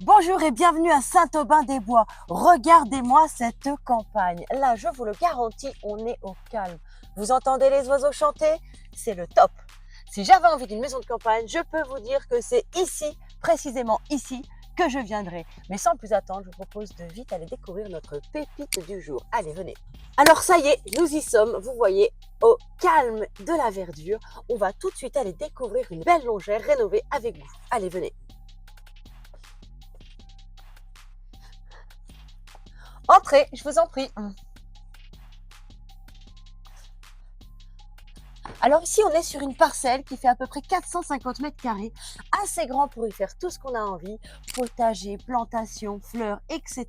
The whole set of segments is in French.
Bonjour et bienvenue à Saint-Aubin-des-Bois. Regardez-moi cette campagne. Là, je vous le garantis, on est au calme. Vous entendez les oiseaux chanter? C'est le top. Si j'avais envie d'une maison de campagne, je peux vous dire que c'est ici, précisément ici, que je viendrai. Mais sans plus attendre, je vous propose de vite aller découvrir notre pépite du jour. Allez, venez. Alors ça y est, nous y sommes. Vous voyez, au calme de la verdure, on va tout de suite aller découvrir une belle longère rénovée avec vous. Allez, venez. Entrez, je vous en prie. Alors ici, on est sur une parcelle qui fait à peu près 450 mètres carrés, assez grand pour y faire tout ce qu'on a envie, potager, plantation, fleurs, etc.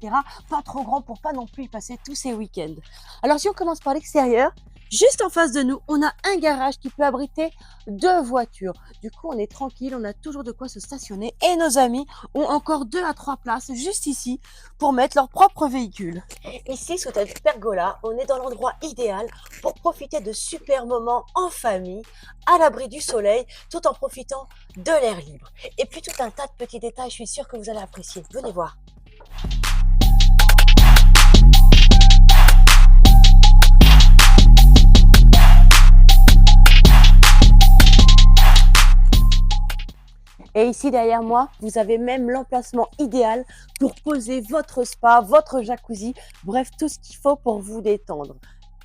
Pas trop grand pour pas non plus y passer tous ces week-ends. Alors si on commence par l'extérieur, juste en face de nous, on a un garage qui peut abriter 2 voitures. Du coup, on est tranquille, on a toujours de quoi se stationner et nos amis ont encore 2 à 3 places juste ici pour mettre leur propre véhicule. Ici, sous cette pergola, on est dans l'endroit idéal pour profiter de super moments en famille, à l'abri du soleil, tout en profitant de l'air libre. Et puis tout un tas de petits détails, je suis sûre que vous allez apprécier. Venez voir. Et ici derrière moi, vous avez même l'emplacement idéal pour poser votre spa, votre jacuzzi, bref, tout ce qu'il faut pour vous détendre.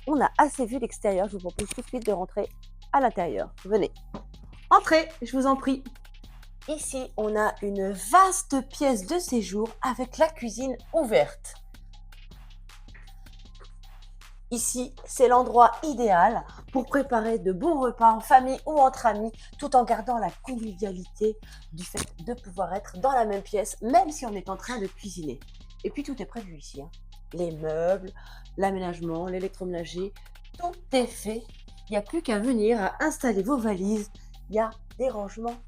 On a assez vu l'extérieur, je vous propose tout de suite de rentrer à l'intérieur. Venez. Entrez, je vous en prie. Ici, on a une vaste pièce de séjour avec la cuisine ouverte. Ici, c'est l'endroit idéal pour préparer de bons repas en famille ou entre amis, tout en gardant la convivialité du fait de pouvoir être dans la même pièce, même si on est en train de cuisiner. Et puis, tout est prévu ici. Les meubles, l'aménagement, l'électroménager, tout est fait. Il n'y a plus qu'à venir à installer vos valises. Il y a des rangements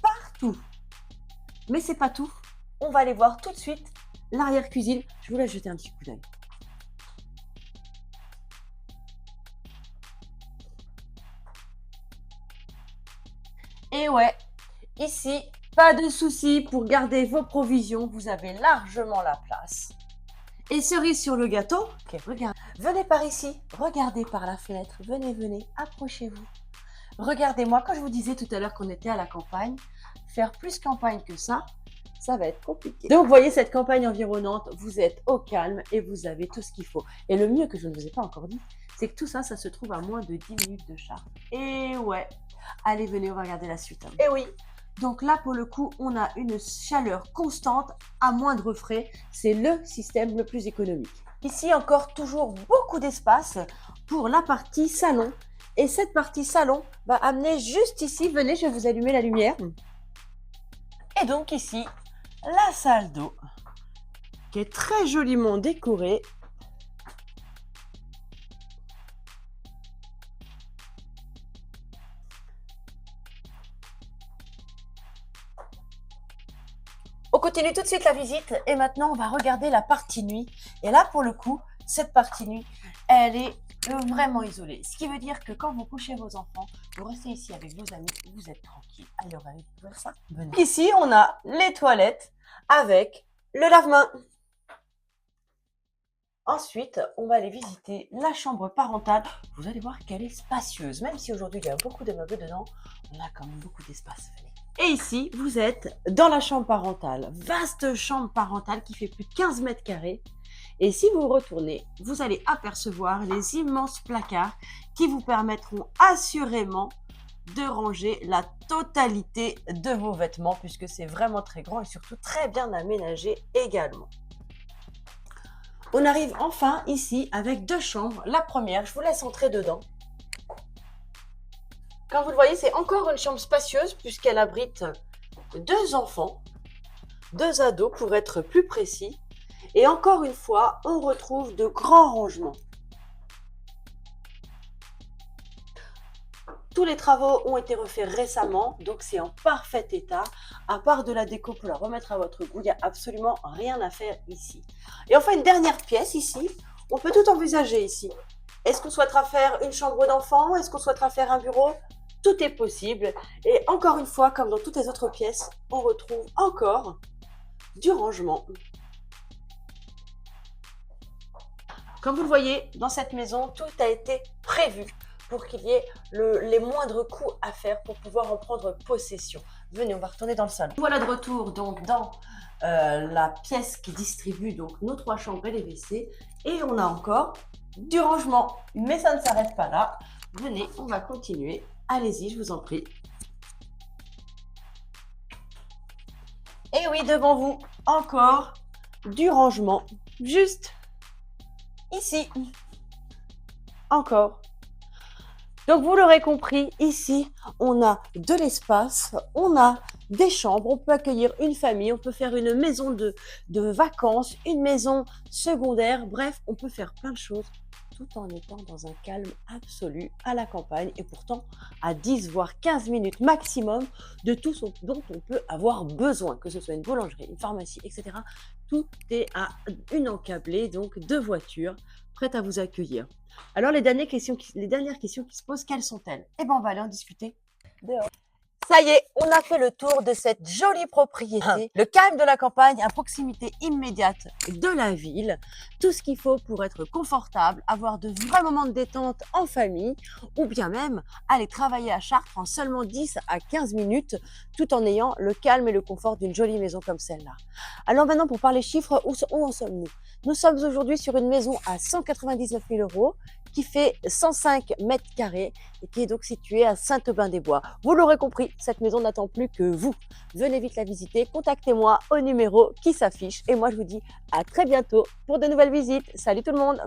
partout. Mais c'est pas tout. On va aller voir tout de suite l'arrière-cuisine. Je vous laisse jeter un petit coup d'œil. Et ouais, ici, pas de souci pour garder vos provisions. Vous avez largement la place. Et cerise sur le gâteau, venez par ici, regardez par la fenêtre, venez, approchez-vous. Regardez-moi, quand je vous disais tout à l'heure qu'on était à la campagne, faire plus campagne que ça va être compliqué. Donc, vous voyez cette campagne environnante, vous êtes au calme et vous avez tout ce qu'il faut. Et le mieux que je ne vous ai pas encore dit, c'est que tout ça, ça se trouve à moins de 10 minutes de charge. Et ouais, allez, venez, on va regarder la suite. Et oui, donc là, pour le coup, on a une chaleur constante à moindre frais. C'est le système le plus économique. Ici, encore toujours beaucoup d'espace pour la partie salon. Et cette partie salon va amener juste ici, venez, je vais vous allumer la lumière. Et donc ici, la salle d'eau, qui est très joliment décorée. On continue tout de suite la visite et maintenant on va regarder la partie nuit. Et là pour le coup, cette partie nuit, elle est vraiment isolée. Ce qui veut dire que quand vous couchez vos enfants, vous restez ici avec vos amis, vous êtes tranquille. Allez, on va découvrir ça. Venez. Ici, on a les toilettes avec le lave-main. Ensuite, on va aller visiter la chambre parentale. Vous allez voir qu'elle est spacieuse. Même si aujourd'hui il y a beaucoup de meubles dedans, on a quand même beaucoup d'espace. Venez. Et ici, vous êtes dans la chambre parentale. Vaste chambre parentale qui fait plus de 15 mètres carrés. Et si vous retournez, vous allez apercevoir les immenses placards qui vous permettront assurément de ranger la totalité de vos vêtements puisque c'est vraiment très grand et surtout très bien aménagé également. On arrive enfin ici avec 2 chambres. La première, je vous laisse entrer dedans. Comme vous le voyez, c'est encore une chambre spacieuse puisqu'elle abrite 2 enfants, 2 ados pour être plus précis. Et encore une fois, on retrouve de grands rangements. Tous les travaux ont été refaits récemment, donc c'est en parfait état. À part de la déco pour la remettre à votre goût, il n'y a absolument rien à faire ici. Et enfin, une dernière pièce ici. On peut tout envisager ici. Est-ce qu'on souhaitera faire une chambre d'enfant? Est-ce qu'on souhaitera faire un bureau? Tout est possible. Et encore une fois, comme dans toutes les autres pièces, on retrouve encore du rangement. Comme vous le voyez, dans cette maison, tout a été prévu pour qu'il y ait les moindres coûts à faire pour pouvoir en prendre possession. Venez, on va retourner dans le salon. Voilà de retour donc dans la pièce qui distribue donc nos 3 chambres et les WC. Et on a encore du rangement. Mais ça ne s'arrête pas là. Venez, on va continuer. Allez-y, je vous en prie. Et oui, devant vous, encore du rangement. Juste ici. Encore. Donc vous l'aurez compris, ici, on a de l'espace, on a des chambres, on peut accueillir une famille, on peut faire une maison de vacances, une maison secondaire, bref, on peut faire plein de choses tout en étant dans un calme absolu à la campagne et pourtant à 10 voire 15 minutes maximum de tout ce dont on peut avoir besoin, que ce soit une boulangerie, une pharmacie, etc. Tout est à une encablée, donc 2 voitures prêtes à vous accueillir. Alors les dernières questions qui se posent, quelles sont-elles? Eh bien, on va aller en discuter dehors. Ça y est, on a fait le tour de cette jolie propriété, le calme de la campagne à proximité immédiate de la ville. Tout ce qu'il faut pour être confortable, avoir de vrais moments de détente en famille ou bien même aller travailler à Chartres en seulement 10 à 15 minutes tout en ayant le calme et le confort d'une jolie maison comme celle-là. Alors maintenant, pour parler chiffres, où en sommes-nous? Nous sommes aujourd'hui sur une maison à 199 000 € qui fait 105 mètres carrés et qui est donc située à Saint-Aubin-des-Bois. Vous l'aurez compris, cette maison n'attend plus que vous. Venez vite la visiter, contactez-moi au numéro qui s'affiche et moi je vous dis à très bientôt pour de nouvelles visites. Salut tout le monde!